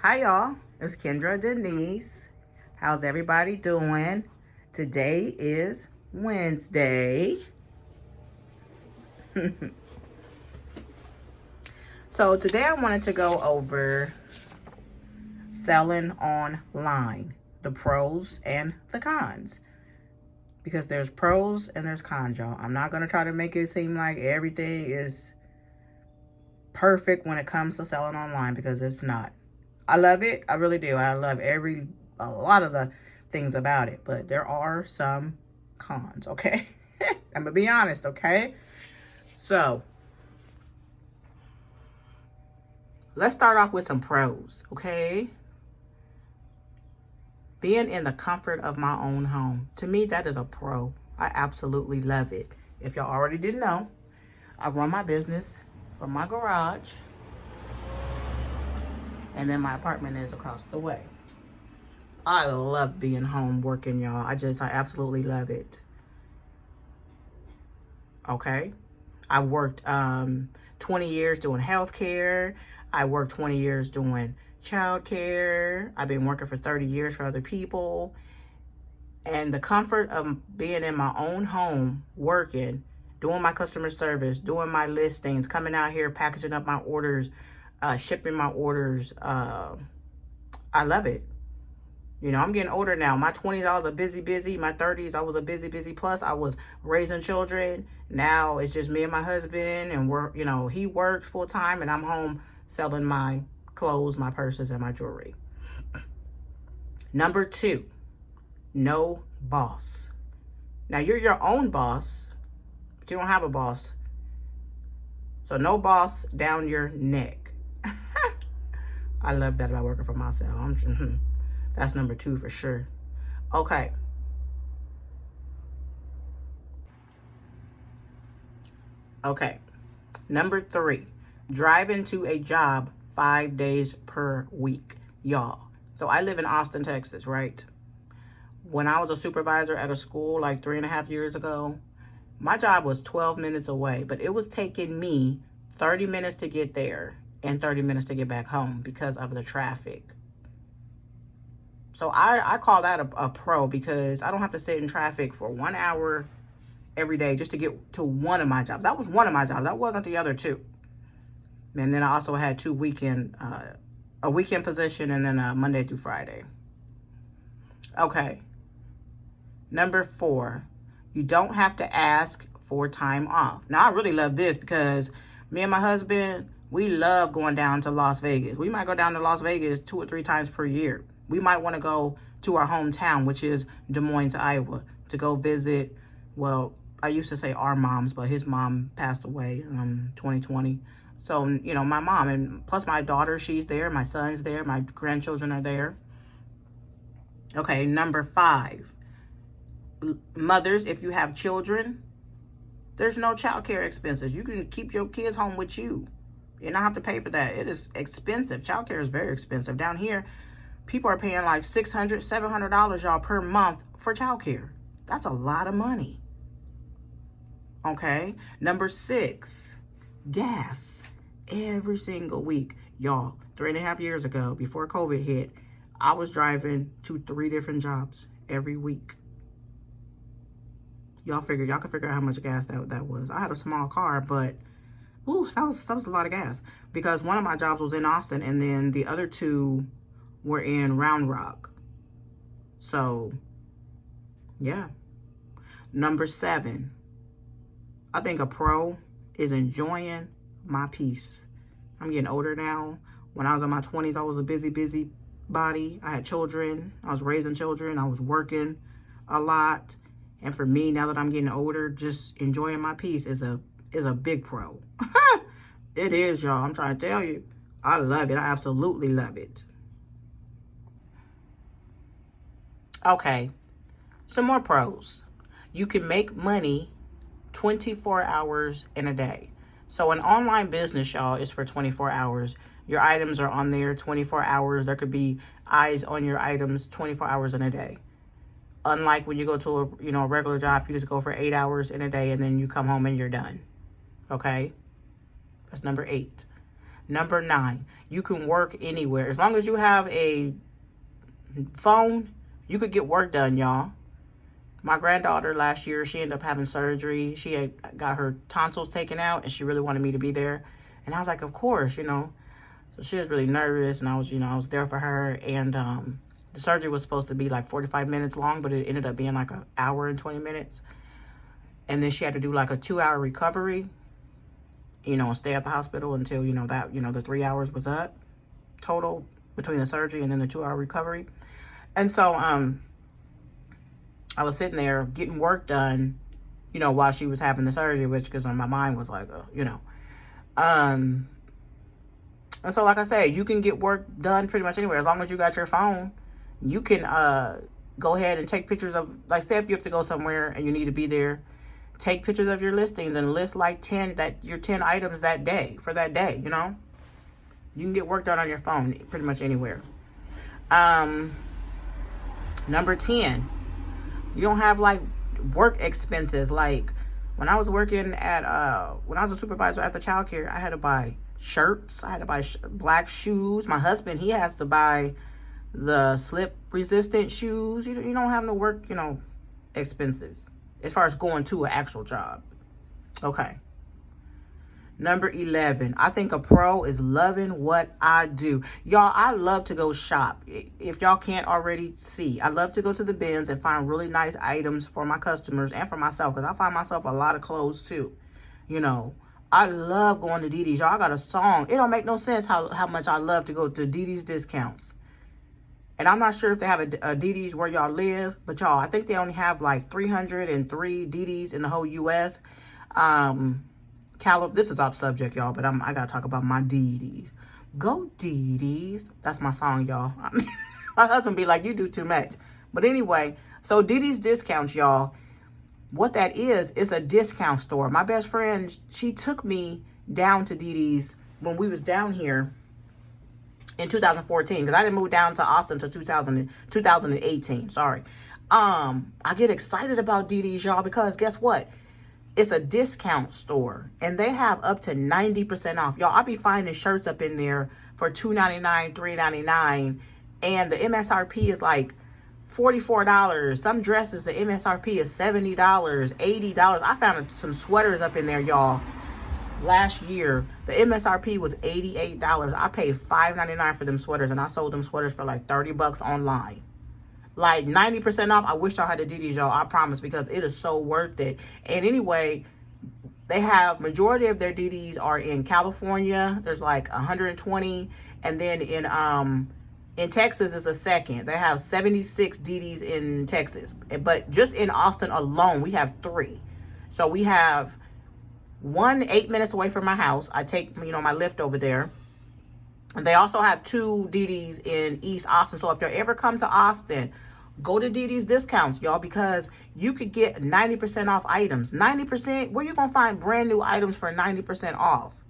Hi y'all, it's Kendra Denise. How's everybody doing? Today is Wednesday. So today I wanted to go over selling online, the pros and the cons. Because there's pros and there's cons, y'all. I'm not going to try to make it seem like everything is perfect when it comes to selling online, because it's not. I love it. I really do. I love a lot of the things about it, but there are some cons, okay? I'm gonna be honest, okay? So let's start off with some pros, okay? Being in the comfort of my own home. To me, that is a pro. I absolutely love it. If y'all already didn't know, I run my business from my garage, and then my apartment is across the way. I love being home working, y'all. I absolutely love it. Okay? I worked 20 years doing healthcare. I worked 20 years doing childcare. I've been working for 30 years for other people. And the comfort of being in my own home, working, doing my customer service, doing my listings, coming out here, packaging up my orders, shipping my orders. I love it. You know, I'm getting older now. My 20s, I was a busy. My 30s, I was a busy. Plus, I was raising children. Now it's just me and my husband, and he works full time, and I'm home selling my clothes, my purses, and my jewelry. Number 2, no boss. Now, you're your own boss, but you don't have a boss. So no boss down your neck. I love that about working for myself. That's number 2 for sure. Okay. Okay. Number 3, driving to a job 5 days per week, y'all. So I live in Austin, Texas, right? When I was a supervisor at a school like 3.5 years ago, my job was 12 minutes away, but it was taking me 30 minutes to get there and 30 minutes to get back home because of the traffic. So I call that a pro, because I don't have to sit in traffic for 1 hour every day just to get to one of my jobs. That was one of my jobs. That wasn't the other 2. And then I also had a weekend position, and then a Monday through Friday. Okay. Number 4, you don't have to ask for time off. Now, I really love this because me and my husband, we love going down to Las Vegas. We might go down to Las Vegas 2 or 3 times per year. We might want to go to our hometown, which is Des Moines, Iowa, to go visit. Well, I used to say our moms, but his mom passed away in 2020. So, my mom, and plus my daughter, she's there. My son's there. My grandchildren are there. Okay, number 5. Mothers, if you have children, there's no child care expenses. You can keep your kids home with you. You don't have to pay for that. It is expensive. Child care is very expensive. Down here, people are paying like $600, $700, y'all, per month for child care. That's a lot of money. Okay. Number 6, gas. Every single week, y'all, 3.5 years ago, before COVID hit, I was driving to 3 different jobs every week. Y'all can figure out how much gas that was. I had a small car, but that was a lot of gas, because one of my jobs was in Austin, and then the other 2 were in Round Rock. So, yeah. Number 7, I think a pro is enjoying my peace. I'm getting older now. When I was in my 20s, I was a busy body. I had children. I was raising children. I was working a lot. And for me, now that I'm getting older, just enjoying my peace is a big pro. It is, y'all. I'm trying to tell you. I love it. I absolutely love it. Okay. Some more pros. You can make money 24 hours in a day. So an online business, y'all, is for 24 hours. Your items are on there 24 hours. There could be eyes on your items 24 hours in a day. Unlike when you go to a regular job, you just go for 8 hours in a day and then you come home and you're done. Okay? That's number 8. Number 9, you can work anywhere. As long as you have a phone, you could get work done, y'all. My granddaughter last year, she ended up having surgery. She had got her tonsils taken out, and she really wanted me to be there. And I was like, of course, So she was really nervous, and I was there for her. And the surgery was supposed to be like 45 minutes long, but it ended up being like an hour and 20 minutes. And then she had to do like a 2-hour recovery, and stay at the hospital until, the 3 hours was up total between the surgery and then the 2-hour recovery. And so, I was sitting there getting work done, while she was having the surgery, which, because my mind was like, and so, like I said, you can get work done pretty much anywhere. As long as you got your phone, you can go ahead and take pictures of, like, say if you have to go somewhere and you need to be there, take pictures of your listings and list like 10 items that day, for that day, You can get work done on your phone pretty much anywhere. Number 10, you don't have like work expenses. Like when I was working at, when I was a supervisor at the childcare, I had to buy shirts. I had to buy black shoes. My husband, he has to buy the slip resistant shoes. You don't have no work, expenses as far as going to an actual job. Okay. Number 11, I think a pro is loving what I do. Y'all, I love to go shop. If y'all can't already see, I love to go to the bins and find really nice items for my customers and for myself, because I find myself a lot of clothes too. I love going to DD's. Y'all, I got a song. It don't make no sense how much I love to go to DD's discounts. And I'm not sure if they have a DD's where y'all live, but y'all, I think they only have like 303 DD's in the whole U.S. This is off subject, y'all, but I gotta talk about my DD's. Go DD's. That's my song, y'all. My husband be like, you do too much. But anyway, so DD's discounts, y'all. What that is a discount store. My best friend, she took me down to DD's when we was down here in 2014, because I didn't move down to Austin until 2018. Sorry. I get excited about DD's, y'all, because guess what? It's a discount store, and they have up to 90% off. Y'all, I'll be finding shirts up in there for $2.99, $3.99, and the MSRP is like $44. Some dresses, the MSRP is $70, $80. I found some sweaters up in there, y'all. Last year, the MSRP was $88. I paid $5.99 for them sweaters, and I sold them sweaters for like $30 online. Like 90% off. I wish y'all had the DD's, y'all. I promise, because it is so worth it. And anyway, they have majority of their DD's are in California. There's like 120, and then in Texas is the second. They have 76 DD's in Texas, but just in Austin alone, we have 3. So we have one 8 minutes away from my house. I take my Lyft over there. And they also have 2 DD's in East Austin. So if you ever come to Austin, go to DD's discounts, y'all, because you could get 90% off items. 90%, where you going to find brand new items for 90% off?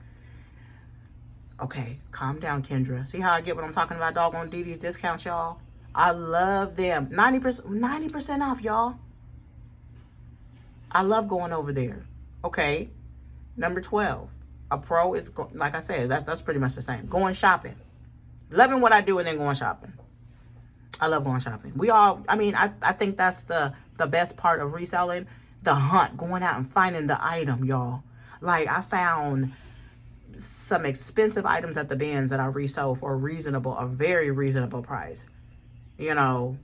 Okay, calm down, Kendra. See how I get what I'm talking about, doggone DD's discounts, y'all? I love them. 90% off, y'all. I love going over there. Okay, number 12. A pro is, like I said, that's pretty much the same. Going shopping. Loving what I do and then going shopping. I love going shopping. I think that's the best part of reselling. The hunt. Going out and finding the item, y'all. Like, I found some expensive items at the bins that I resold for a very reasonable price. So,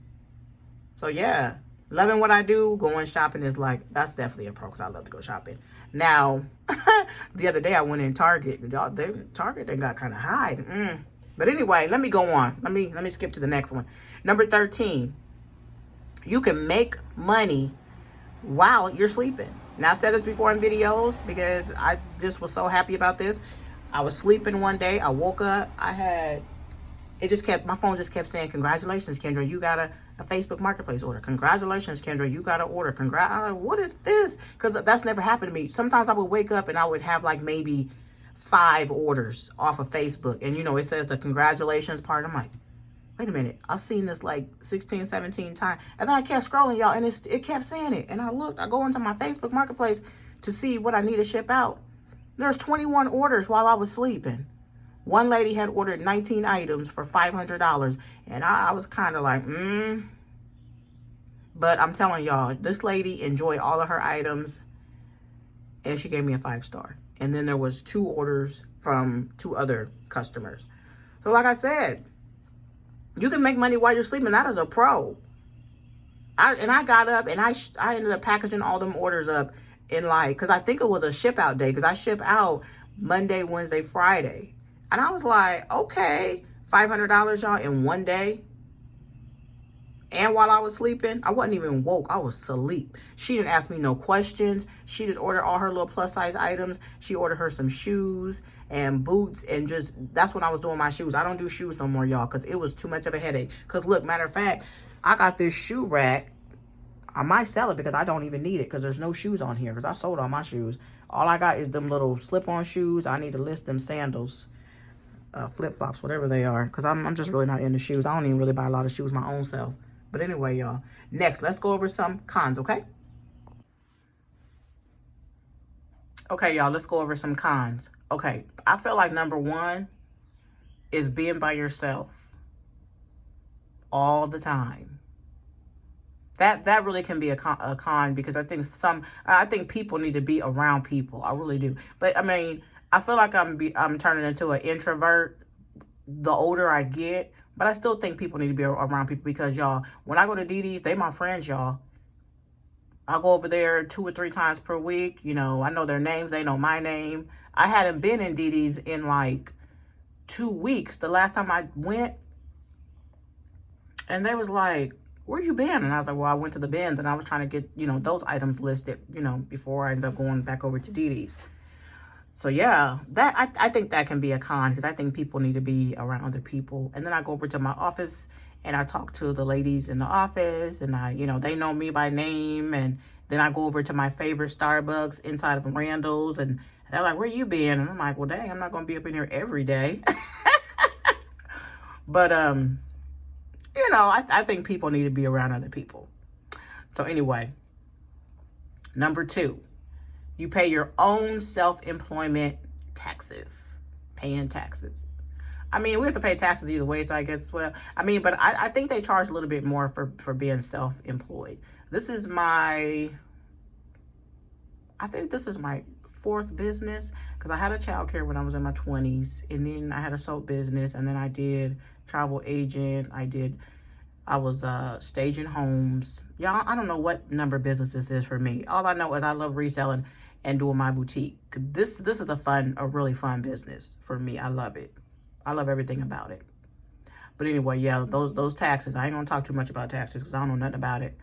yeah. Loving what I do, going shopping is like, that's definitely a pro, because I love to go shopping. Now, the other day I went in Target. Y'all, Target, they got kind of high. But anyway, let me go on. Let me skip to the next one. Number 13, you can make money while you're sleeping. Now, I've said this before in videos because I just was so happy about this. I was sleeping one day. I woke up. My phone just kept saying, congratulations, Kendra, you got a Facebook Marketplace order. Congratulations, Kendra, you got an order. I'm like, what is this? Because that's never happened to me. Sometimes I would wake up and I would have like maybe 5 orders off of Facebook. And, it says the congratulations part. I'm like, wait a minute. I've seen this like 16, 17 times. And then I kept scrolling, y'all, and it kept saying it. And I go into my Facebook Marketplace to see what I need to ship out. There's 21 orders while I was sleeping. One lady had ordered 19 items for $500. And I was kind of like, But I'm telling y'all, this lady enjoyed all of her items. And she gave me a 5-star. And then there was 2 orders from 2 other customers. So like I said, you can make money while you're sleeping. That is a pro. I got up and I ended up packaging all them orders up in like, because I think it was a ship out day, because I ship out Monday, Wednesday, Friday. And I was like, okay, $500 y'all in one day. And while I was sleeping, I wasn't even woke. I was asleep. She didn't ask me no questions. She just ordered all her little plus size items. She ordered her some shoes and boots, and just, that's when I was doing my shoes. I don't do shoes no more, y'all, because it was too much of a headache. Because look, matter of fact, I got this shoe rack. I might sell it because I don't even need it, because there's no shoes on here, because I sold all my shoes. All I got is them little slip-on shoes. I need to list them sandals, flip-flops, whatever they are, because I'm just really not into shoes. I don't even really buy a lot of shoes my own self. But anyway, y'all, next, let's go over some cons, okay? Okay, y'all, let's go over some cons. Okay, I feel like number 1 is being by yourself all the time. That really can be a con, because I think people need to be around people. I really do. But I mean, I feel like I'm turning into an introvert the older I get. But I still think people need to be around people, because, y'all, when I go to DD's, they my friends, y'all. I go over there 2 or 3 times per week. You know, I know their names. They know my name. I hadn't been in DD's in like 2 weeks. The last time I went, and they was like, where you been? And I was like, well, I went to the bins, and I was trying to get, you know, those items listed, you know, before I ended up going back over to DD's. So yeah, I think that can be a con, because I think people need to be around other people. And then I go over to my office and I talk to the ladies in the office, and they know me by name. And then I go over to my favorite Starbucks inside of Randall's, and they're like, where you been? And I'm like, well, dang, I'm not going to be up in here every day. But, I think people need to be around other people. So anyway, number 2. You pay your own self-employment taxes. Paying taxes. I mean, we have to pay taxes either way, so I guess, well, I mean, but I think they charge a little bit more for being self-employed. I think this is my 4th business, because I had a childcare when I was in my 20s, and then I had a soap business, and then I did travel agent. I was staging homes. Y'all, I don't know what number business this is for me. All I know is I love reselling and doing my boutique. This is a really fun business for me. I love it. I love everything about it. But anyway, yeah, those taxes. I ain't gonna talk too much about taxes, because I don't know nothing about it.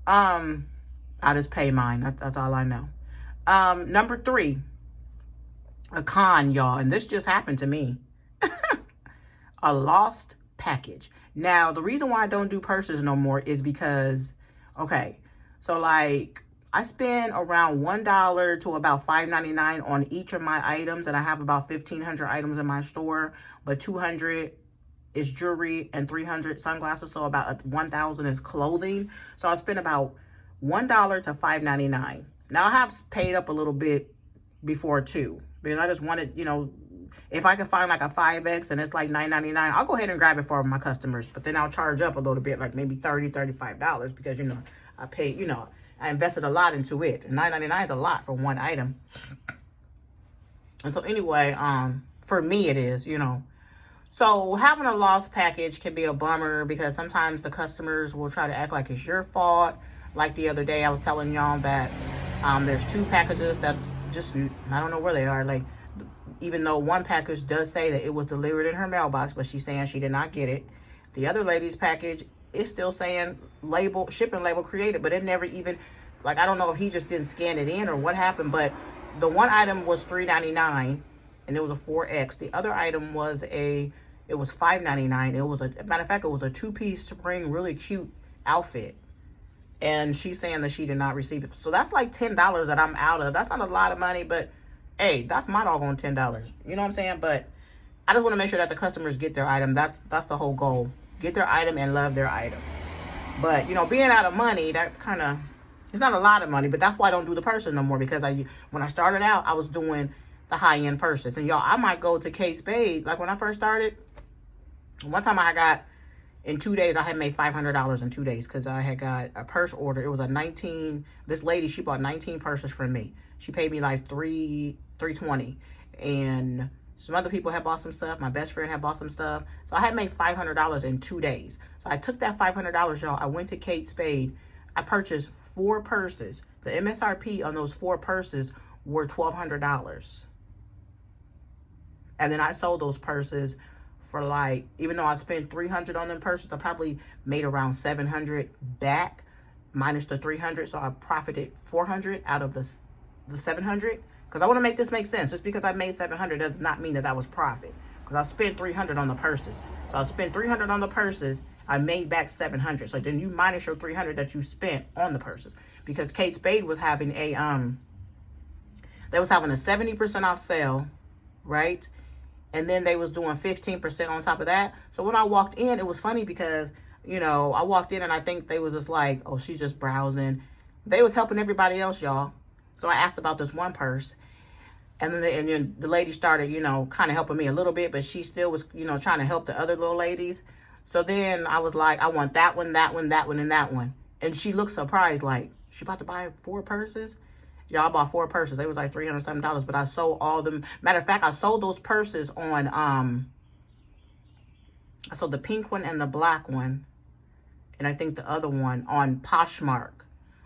I just pay mine. That's all I know. Number 3, a con, y'all, and this just happened to me. A lost package. Now, the reason why I don't do purses no more is because, okay, so like, I spend around $1 to about $5.99 on each of my items, and I have about 1,500 items in my store, but 200 is jewelry and 300 sunglasses, so about 1,000 is clothing. So I spend about $1 to $5.99. Now, I have paid up a little bit before too, because I just wanted, if I can find like a 5X and it's like $9.99, I'll go ahead and grab it for my customers, but then I'll charge up a little bit, like maybe $30, $35, because, I pay, I invested a lot into it. And $9.99 is a lot for one item. And so anyway, for me it is, So having a lost package can be a bummer, because sometimes the customers will try to act like it's your fault. Like the other day, I was telling y'all that there's 2 packages that's just, I don't know where they are. Like, even though one package does say that it was delivered in her mailbox, but she's saying she did not get it. The other lady's package is still saying shipping label created, but it never even, like, I don't know if he just didn't scan it in or what happened, but the one item was $3.99 and it was a 4X. The other item was it was $5.99. It was matter of fact, it was a 2-piece spring, really cute outfit. And she's saying that she did not receive it. So that's like $10 that I'm out of. That's not a lot of money, but hey, that's my doggone $10. You know what I'm saying? But I just want to make sure that the customers get their item. That's the whole goal. Get their item and love their item. But, being out of money, that kind of, it's not a lot of money, but that's why I don't do the purses no more, because when I started out, I was doing the high-end purses. And y'all, I might go to Kate Spade. Like when I first started, one time I got, in 2 days, I had made $500 in 2 days because I had got a purse order. It was a 19, this lady, she bought 19 purses from me. She paid me like $320. And some other people had bought some stuff. My best friend had bought some stuff. So I had made $500 in 2 days. So I took that $500, y'all. I went to Kate Spade. I purchased 4 purses. The MSRP on those 4 purses were $1,200. And then I sold those purses for like, even though I spent $300 on them purses, I probably made around $700 back minus the $300. So I profited $400 out of the $700. Because I want to make this make sense. Just because I made $700 does not mean that was profit. Because I spent $300 on the purses. So I spent $300 on the purses. I made back $700. So then you minus your $300 that you spent on the purses. Because Kate Spade was having a they was having a 70% off sale, right? And then they was doing 15% on top of that. So when I walked in, it was funny because, you know, I walked in and I think they was just like, oh, she's just browsing. They was helping everybody else, y'all. So I asked about this one purse. And then the lady started, you know, kind of helping me a little bit. But she still was, you know, trying to help the other little ladies. So then I was like, I want that one, that one, that one, and that one. And she looked surprised, like, she about to buy 4 purses? Y'all, bought 4 purses. They was like $300 something, but I sold all of them. Matter of fact, I sold those purses on I sold the pink one and the black one, and I think the other one on Poshmark.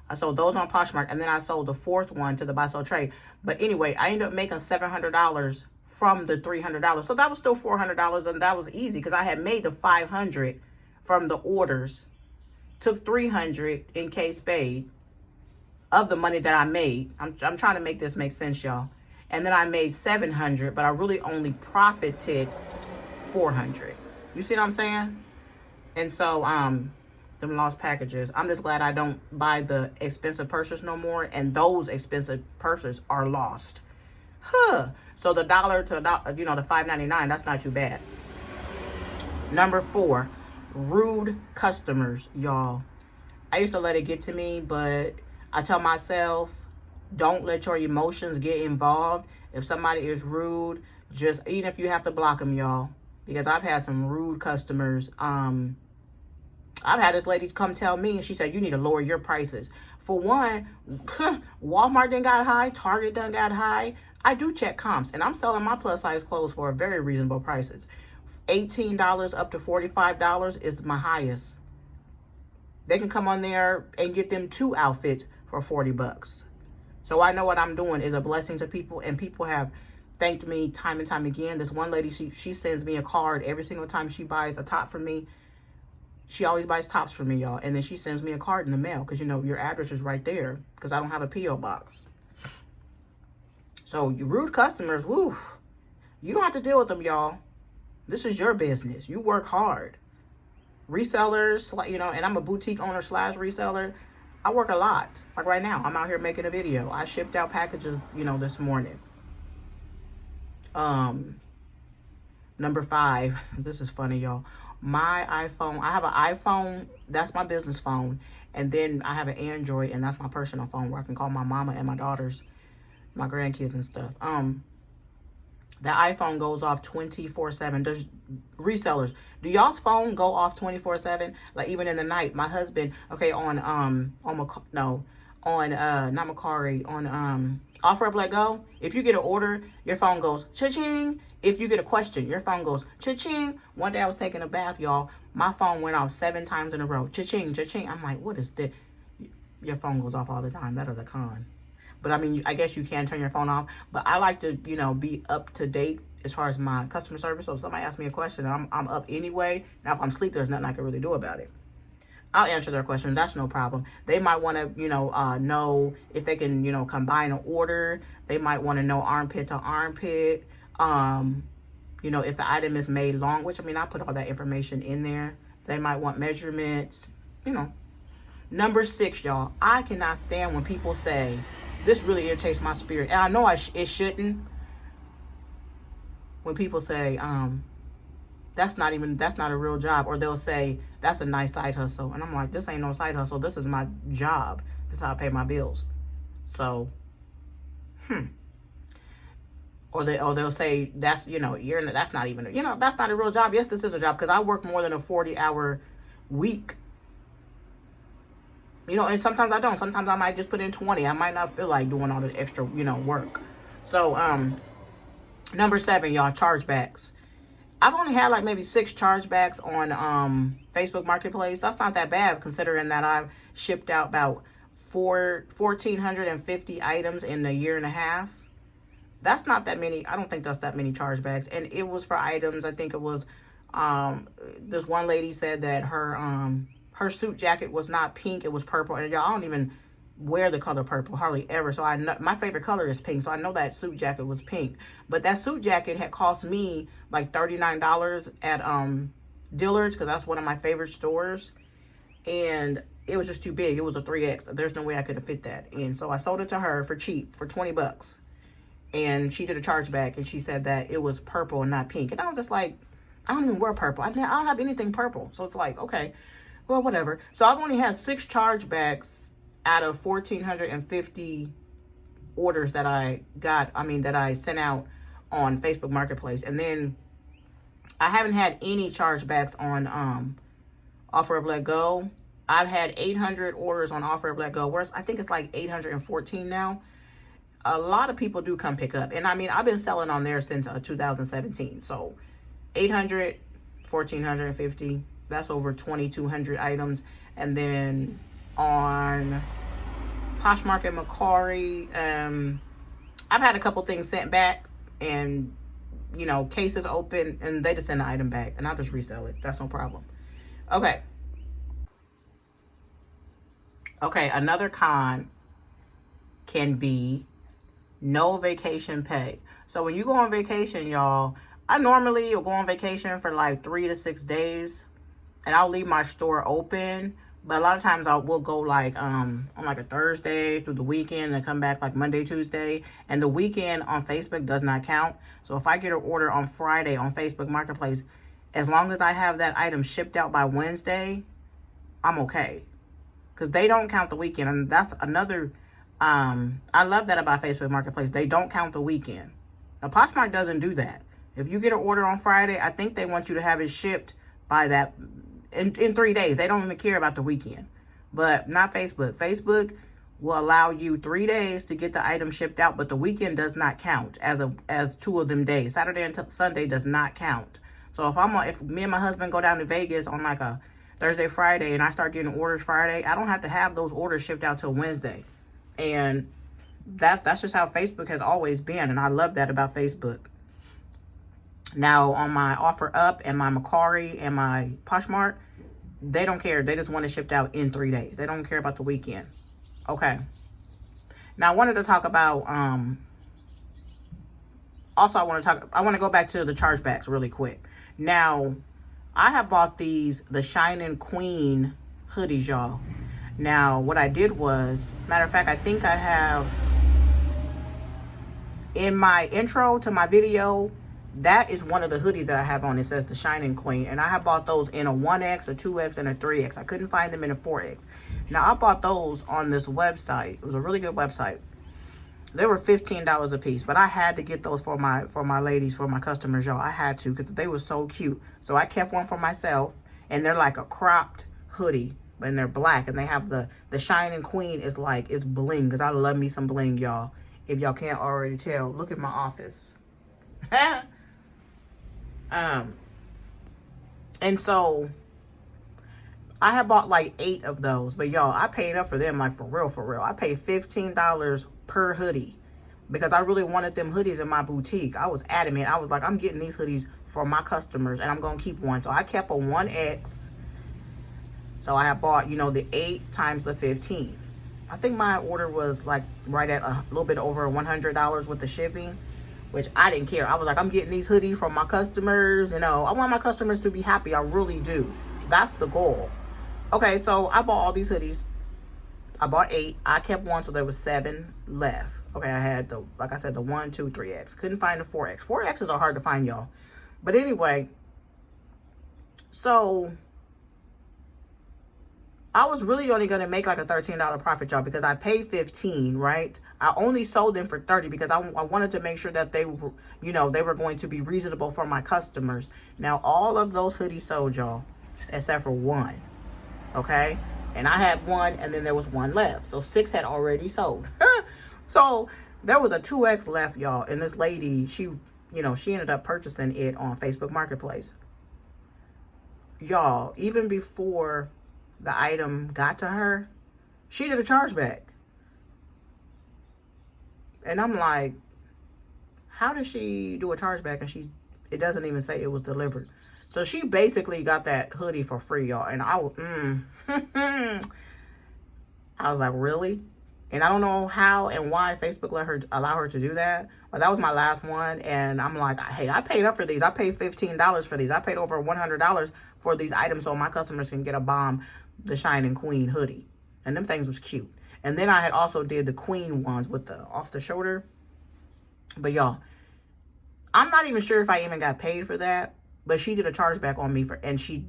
I sold those on Poshmark, and then I sold the 4th one to the buy sell trade. But anyway, I ended up making $700 from the $300. So that was still $400, and that was easy because I had made the $500 from the orders. Took $300 in Kate Spade of the money that I made. I'm trying to make this make sense, y'all. And then I made $700, but I really only profited $400. You see what I'm saying? And so, them lost packages. I'm just glad I don't buy the expensive purses no more, and those expensive purses are lost. So the $1 to, you know, the $5.99, that's not too bad. Number 4, rude customers, y'all. I used to let it get to me, but I tell myself, don't let your emotions get involved. If somebody is rude, just, even if you have to block them, y'all, because I've had some rude customers. I've had this lady come tell me, and she said, you need to lower your prices. For one, Walmart done got high, Target done got high. I do check comps, and I'm selling my plus size clothes for very reasonable prices. $18 up to $45 is my highest. They can come on there and get them 2 outfits for $40. So I know what I'm doing is a blessing to people, and people have thanked me time and time again. This one lady, she sends me a card every single time she buys a top from me. She always buys tops for me, y'all. And then she sends me a card in the mail because, you know, your address is right there because I don't have a P.O. box. So you rude customers, woo, you don't have to deal with them, y'all. This is your business. You work hard. Resellers, you know, and I'm a boutique owner / reseller. I work a lot. Like right now, I'm out here making a video. I shipped out packages, you know, this morning. Number 5, this is funny, y'all. My iPhone, I have an iPhone, that's my business phone. And then I have an Android, and that's my personal phone where I can call my mama and my daughters, my grandkids and stuff. The iPhone goes off 24/7. Does resellers, do y'all's phone go off 24/7? Like even in the night, my husband, okay, on OfferUp Let Go, if you get an order, your phone goes cha-ching. If you get a question, your phone goes cha-ching. One day I was taking a bath, y'all. My phone went off 7 times in a row. Cha-ching, cha-ching. I'm like, what is this? Your phone goes off all the time. That is a con. But I mean, I guess you can turn your phone off. But I like to, you know, be up to date as far as my customer service. So if somebody asks me a question, I'm up anyway. Now, if I'm asleep, there's nothing I can really do about it. I'll answer their questions. That's no problem. They might want to, you know if they can, you know, combine an order. They might want to know armpit to armpit. You know, if the item is made long, which, I mean, I put all that information in there. They might want measurements, you know. Number 6, y'all. I cannot stand when people say, this really irritates my spirit. And I know it shouldn't. When people say, that's not a real job. Or they'll say, that's a nice side hustle. And I'm like, this ain't no side hustle. This is my job. This is how I pay my bills. So, they'll say that's, that's not even, that's not a real job. Yes, this is a job, because I work more than a 40-hour week. And sometimes I don't. Sometimes I might just put in 20. I might not feel like doing all the extra, work. So, number 7, y'all, chargebacks. I've only had like maybe 6 chargebacks on Facebook Marketplace. That's not that bad, considering that I've shipped out about 1,450 items in a year and a half. That's not that many. I don't think that's that many chargebacks. And it was for items. I think it was, this one lady said that her suit jacket was not pink, it was purple. And y'all, I don't even wear the color purple hardly ever, so I know my favorite color is pink, so I know that suit jacket was pink. But that suit jacket had cost me like $39 at Dillard's, because that's one of my favorite stores, and it was just too big. It was a 3X. There's no way I could have fit that. And so I sold it to her for cheap, for 20 bucks, and she did a chargeback, and she said that it was purple and not pink. And I was just like, I don't even wear purple. I don't have anything purple. So it's like, okay, well, whatever. So I've only had 6 chargebacks out of 1,450 orders that I got, that I sent out on Facebook Marketplace. And then I haven't had any chargebacks on Offer Up Let Go. I've had 800 orders on Offer Up Let Go, whereas I think it's like 814 now. A lot of people do come pick up. And I've been selling on there since 2017. So 800, 1,450, that's over 2,200 items. And then on Poshmark and Macari, I've had a couple things sent back, and cases open, and they just send the item back, and I'll just resell it. That's no problem. Okay, another con can be no vacation pay. So when you go on vacation, y'all, I normally will go on vacation for like 3 to 6 days, and I'll leave my store open. But a lot of times I will go like on like a Thursday through the weekend and come back like Monday, Tuesday. And the weekend on Facebook does not count. So if I get an order on Friday on Facebook Marketplace, as long as I have that item shipped out by Wednesday, I'm okay. Because they don't count the weekend. And that's another, I love that about Facebook Marketplace. They don't count the weekend. Now, Poshmark doesn't do that. If you get an order on Friday, I think they want you to have it shipped by that in 3 days. They don't even care about the weekend. But not Facebook. Facebook will allow you 3 days to get the item shipped out, but the weekend does not count as 2 of them days. Saturday and Sunday does not count. So if me and my husband go down to Vegas on like a Thursday, Friday, and I start getting orders Friday, I don't have to have those orders shipped out till Wednesday. And that's just how Facebook has always been, and I love that about Facebook. Now, on my Offer Up and my Macari and my Poshmark, they don't care. They just want it shipped out in 3 days. They don't care about the weekend. Okay. Now, I wanted to talk about, also I want to go back to the chargebacks really quick. Now, I have bought the Shining Queen hoodies, y'all. Now, what I did was, matter of fact, I think I have, in my intro to my video, that is one of the hoodies that I have on. It says the Shining Queen. And I have bought those in a 1X, a 2X, and a 3X. I couldn't find them in a 4X. Now, I bought those on this website. It was a really good website. They were $15 a piece. But I had to get those for my ladies, for my customers, y'all. I had to, because they were so cute. So I kept one for myself. And they're like a cropped hoodie. And they're black. And they have the Shining Queen is like, it's bling. Because I love me some bling, y'all. If y'all can't already tell. Look at my office. And so I had bought like 8 of those, but y'all, I paid up for them, like for real. I paid $15 per hoodie because I really wanted them hoodies in my boutique. I was adamant. I was like, I'm getting these hoodies for my customers, and I'm going to keep one. So I kept a 1X. So I had bought, the 8 times the 15. I think my order was like right at a little bit over $100 with the shipping, which I didn't care. I was like, I'm getting these hoodies from my customers. I want my customers to be happy. I really do. That's the goal. Okay, so I bought all these hoodies. I bought 8. I kept 1, so there was 7 left. Okay, I had like I said, the 1, 2, 3X. Couldn't find the 4X. 4Xs are hard to find, y'all. But anyway, so I was really only going to make like a $13 profit, y'all, because I paid 15, right? I only sold them for 30 because I wanted to make sure that they were, you know, they were going to be reasonable for my customers. Now, all of those hoodies sold, y'all, except for one, okay? And I had one, and then there was one left. So 6 had already sold. So there was a 2X left, y'all. And this lady, she, you know, she ended up purchasing it on Facebook Marketplace. Y'all, even before the item got to her, she did a chargeback. And I'm like, how did she do a chargeback and it doesn't even say it was delivered? So she basically got that hoodie for free, y'all. And I was like, really? And I don't know how and why Facebook allow her to do that. But that was my last one. And I'm like, hey, I paid up for these. I paid $15 for these. I paid over $100 for these items so my customers can get a bomb, the Shining Queen hoodie. And them things was cute. And then I had also did the Queen ones with the off the shoulder. But y'all, I'm not even sure if I even got paid for that. But she did a chargeback on me and she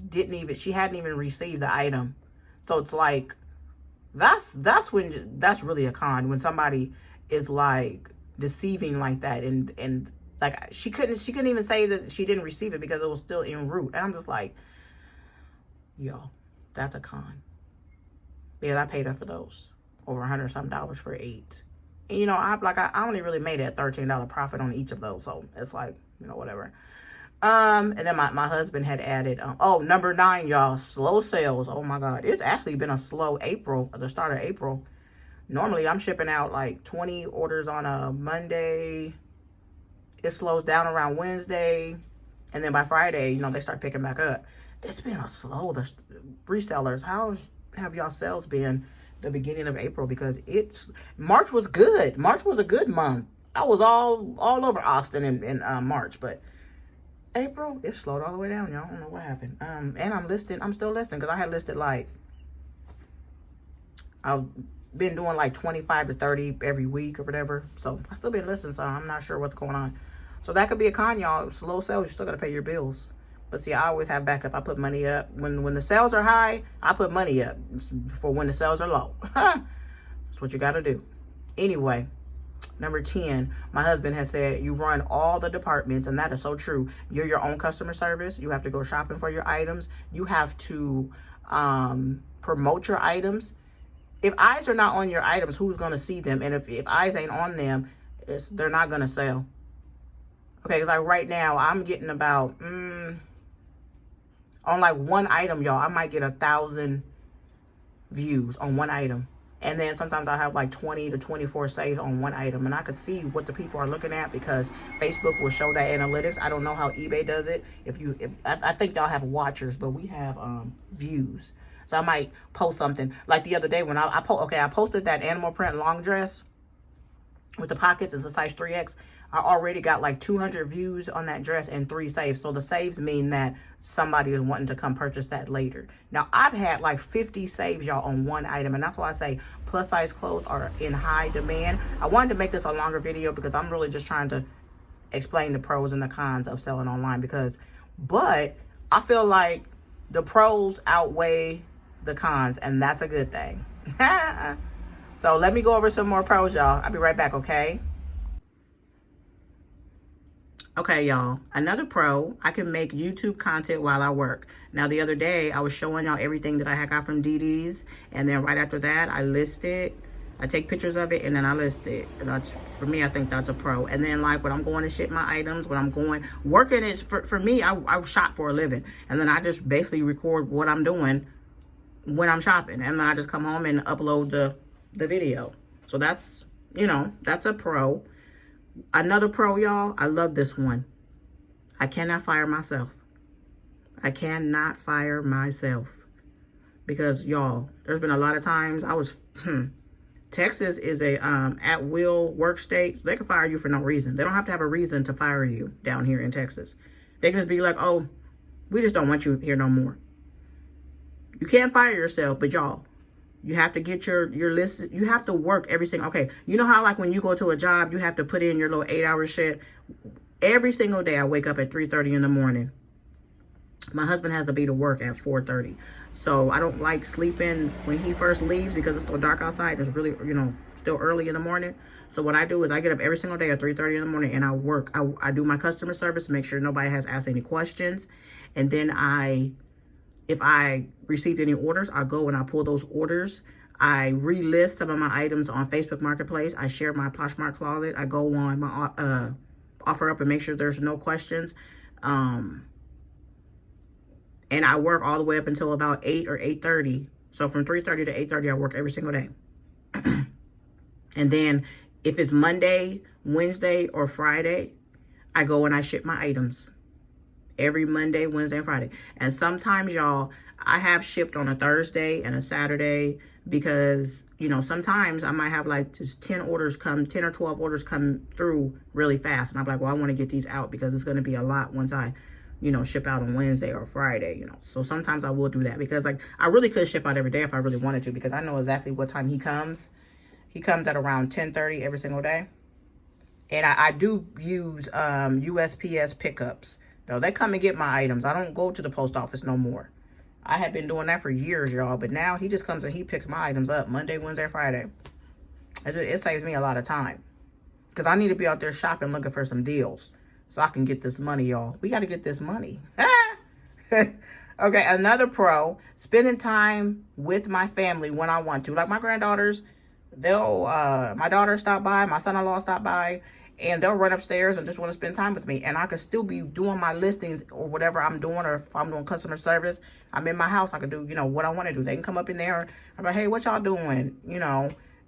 hadn't even received the item. So it's like, that's really a con, when somebody is like deceiving like that. And like she couldn't even say that she didn't receive it because it was still en route. And I'm just like, yo, that's a con. Yeah, I paid her for those. Over $100 something for 8. And you know, I only really made a $13 profit on each of those. So it's like, you know, whatever. And then my husband had added, number 9, y'all, slow sales. Oh my God. It's actually been a slow April, at the start of April. Normally I'm shipping out like 20 orders on a Monday. It slows down around Wednesday. And then by Friday, you know, they start picking back up. It's been a slow, the resellers. How have y'all sales been the beginning of April? Because March was good. March was a good month. I was all over Austin in March, but April, it slowed all the way down, y'all. I don't know what happened. And I'm still listing because I had listed like, I've been doing like 25 to 30 every week or whatever. So I still been listing, so I'm not sure what's going on. So that could be a con, y'all. Slow sales, you still got to pay your bills. But see, I always have backup. I put money up. When the sales are high, I put money up for when the sales are low. That's what you got to do. Anyway. Number 10, my husband has said, you run all the departments, and that is so true. You're your own customer service. You have to go shopping for your items. You have to promote your items. If eyes are not on your items, who's going to see them? And if eyes ain't on them, they're not going to sell. Okay, like right now, I'm getting about, on like one item, y'all, I might get 1,000 views on one item. And then sometimes I have like 20 to 24 saves on one item. And I could see what the people are looking at because Facebook will show that analytics. I don't know how eBay does it. I think y'all have watchers, but we have views. So I might post something. Like the other day when I posted that animal print long dress with the pockets. It's a size 3X. I already got like 200 views on that dress and 3 saves. So the saves mean that somebody is wanting to come purchase that later. Now, I've had like 50 saves, y'all, on one item. And that's why I say plus size clothes are in high demand. I wanted to make this a longer video because I'm really just trying to explain the pros and the cons of selling online. But I feel like the pros outweigh the cons, and that's a good thing. So let me go over some more pros, y'all. I'll be right back, okay? Okay, y'all, another pro, I can make YouTube content while I work. Now, the other day, I was showing y'all everything that I had got from DD's, and then right after that, I list it. I take pictures of it, and then I list it. That's, for me, I think that's a pro. And then, like, when I'm going to ship my items, when I'm going, working is, for me, I shop for a living. And then I just basically record what I'm doing when I'm shopping. And then I just come home and upload the video. So that's, you know, that's a pro. Another pro, y'all, I love this one. I cannot fire myself. I cannot fire myself. Because, y'all, there's been a lot of times Texas is a at-will work state. So they can fire you for no reason. They don't have to have a reason to fire you down here in Texas. They can just be like, oh, we just don't want you here no more. You can't fire yourself, but y'all, you have to get your list. You have to work every single, okay. You know how like when you go to a job, you have to put in your little 8-hour shift. Every single day I wake up at 3:30 in the morning. My husband has to be to work at 4:30. So I don't like sleeping when he first leaves because it's still dark outside. It's really, still early in the morning. So what I do is I get up every single day at 3:30 in the morning and I work. I do my customer service, make sure nobody has asked any questions. And then if I received any orders, I go and I pull those orders. I relist some of my items on Facebook Marketplace. I share my Poshmark closet. I go on my offer up and make sure there's no questions. And I work all the way up until about 8 or 8:30. So from 3:30 to 8:30, I work every single day. And then if it's Monday, Wednesday, or Friday, I go and I ship my items. Every Monday, Wednesday, and Friday. And sometimes, y'all, I have shipped on a Thursday and a Saturday because, sometimes I might have like just 10 or 12 orders come through really fast. And I'm like, well, I want to get these out because it's going to be a lot once I ship out on Wednesday or Friday, So sometimes I will do that because I really could ship out every day if I really wanted to because I know exactly what time he comes. He comes at around 10:30 every single day. And I do use USPS pickups. Though they come and get my items. I don't go to the post office no more. I had been doing that for years, y'all. But now he just comes and he picks my items up Monday, Wednesday, Friday. It saves me a lot of time. Because I need to be out there shopping looking for some deals. So I can get this money, y'all. We got to get this money. Okay, another pro. Spending time with my family when I want to. Like my granddaughters, my daughter stopped by, my son-in-law stopped by, and they'll run upstairs and just want to spend time with me. And I could still be doing my listings or whatever I'm doing, or if I'm doing customer service, I'm in my house, I could do, what I want to do. They can come up in there. I'm like, hey, what y'all doing?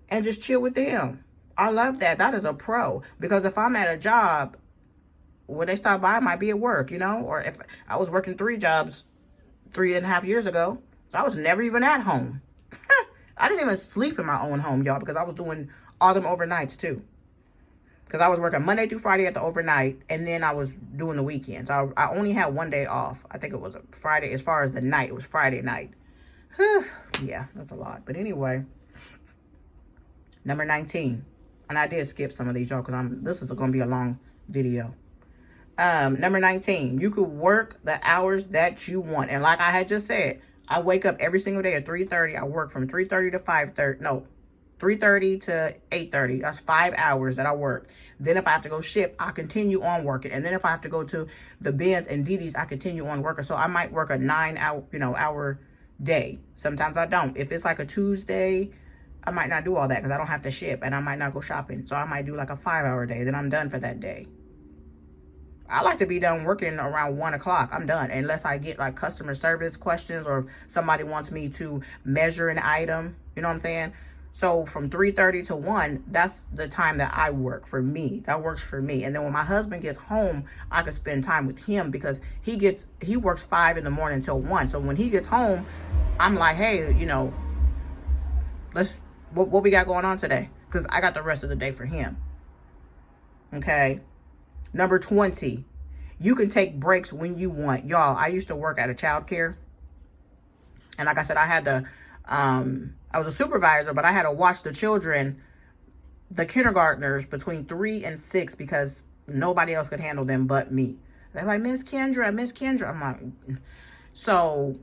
And just chill with them. I love that. That is a pro. Because if I'm at a job, when they stop by, I might be at work, or if I was working 3 jobs 3.5 years ago, so I was never even at home. I didn't even sleep in my own home, y'all, because I was doing all them overnights too. Because I was working Monday through Friday at the overnight, and then I was doing the weekends. I only had one day off. I think it was a Friday. As far as the night, it was Friday night. Yeah, that's a lot. But anyway, number 19. And I did skip some of these, y'all, because this is going to be a long video. Number 19. You could work the hours that you want. And like I had just said, I wake up every single day at 3:30. I work from 3:30 to 5:30. No, 3:30 to 8:30. That's 5 hours that I work. Then if I have to go ship, I continue on working. And then if I have to go to the Ben's and Didi's, I continue on working. So I might work a 9-hour, day. Sometimes I don't. If it's like a Tuesday, I might not do all that because I don't have to ship and I might not go shopping. So I might do like a 5-hour day. Then I'm done for that day. I like to be done working around 1 o'clock. I'm done. Unless I get like customer service questions or if somebody wants me to measure an item. You know what I'm saying? So from 3:30 to 1, that's the time that I work for me. That works for me. And then when my husband gets home, I can spend time with him because he works 5 in the morning until 1. So when he gets home, I'm like, hey, what we got going on today? Because I got the rest of the day for him. Okay. Number 20, you can take breaks when you want. Y'all, I used to work at a child care. And like I said, I was a supervisor, but I had to watch the children, the kindergartners, between 3 and 6 because nobody else could handle them but me. They're like, Miss Kendra. I'm like, so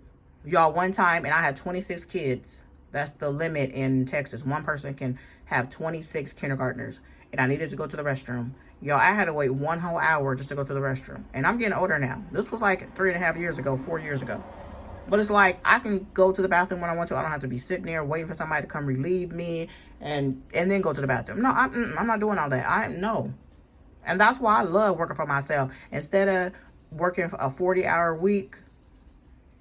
y'all, one time, and I had 26 kids. That's the limit in Texas. One person can have 26 kindergartners. And I needed to go to the restroom. Y'all, I had to wait 1 whole hour just to go to the restroom. And I'm getting older now. This was like 3.5 years ago, 4 years ago. But it's like, I can go to the bathroom when I want to. I don't have to be sitting there waiting for somebody to come relieve me and then go to the bathroom. No, I'm not doing all that. No. And that's why I love working for myself. Instead of working a 40-hour week,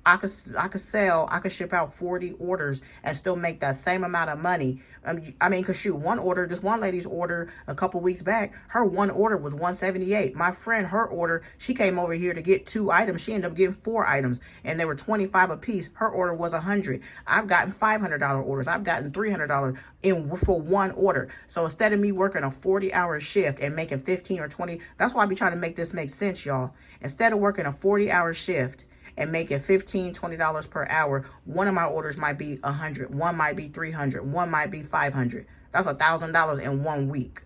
I could ship out 40 orders and still make that same amount of money. Cause shoot, this one lady's order a couple weeks back, her one order was $178. My friend, her order, she came over here to get 2 items. She ended up getting 4 items and they were $25 a piece. Her order was $100. I've gotten $500 orders. I've gotten $300 for one order. So instead of me working a 40-hour shift and making 15 or 20, that's why I be trying to make this make sense, y'all. Instead of working a 40-hour shift and making $15, $20 per hour, one of my orders might be $100, one might be $300, one might be $500. That's $1,000 in 1 week.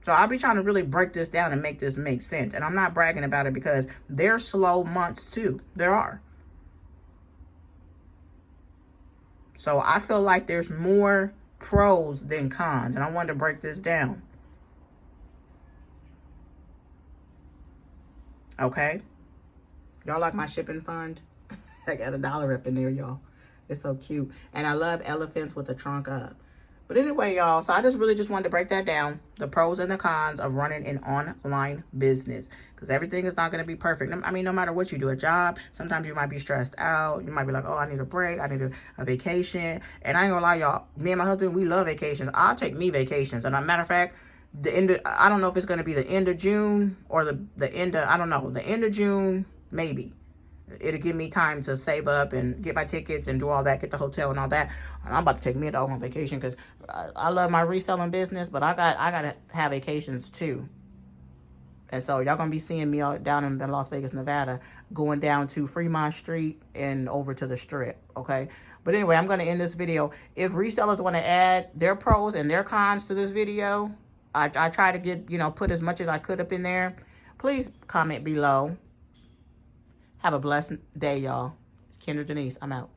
So I'll be trying to really break this down and make this make sense. And I'm not bragging about it because there's slow months too. There are. So I feel like there's more pros than cons. And I wanted to break this down. Okay? Y'all like my shipping fund? I got $1 up in there, y'all. It's so cute. And I love elephants with the trunk up. But anyway, y'all, so I really just wanted to break that down. The pros and the cons of running an online business. Because everything is not going to be perfect. I mean, no matter what you do, a job, sometimes you might be stressed out. You might be like, oh, I need a break. I need a vacation. And I ain't going to lie, y'all. Me and my husband, we love vacations. I'll take me vacations. And as a matter of fact, I don't know if it's going to be the end of June or the end of, I don't know, the end of June, maybe. It'll give me time to save up and get my tickets and do all that, get the hotel and all that. And I'm about to take me a dog on vacation because I love my reselling business, but I got to have vacations too. And so y'all going to be seeing me down in Las Vegas, Nevada, going down to Fremont Street and over to the Strip, okay? But anyway, I'm going to end this video. If resellers want to add their pros and their cons to this video, I try to get, put as much as I could up in there. Please comment below. Have a blessed day, y'all. It's Kendra Denise. I'm out.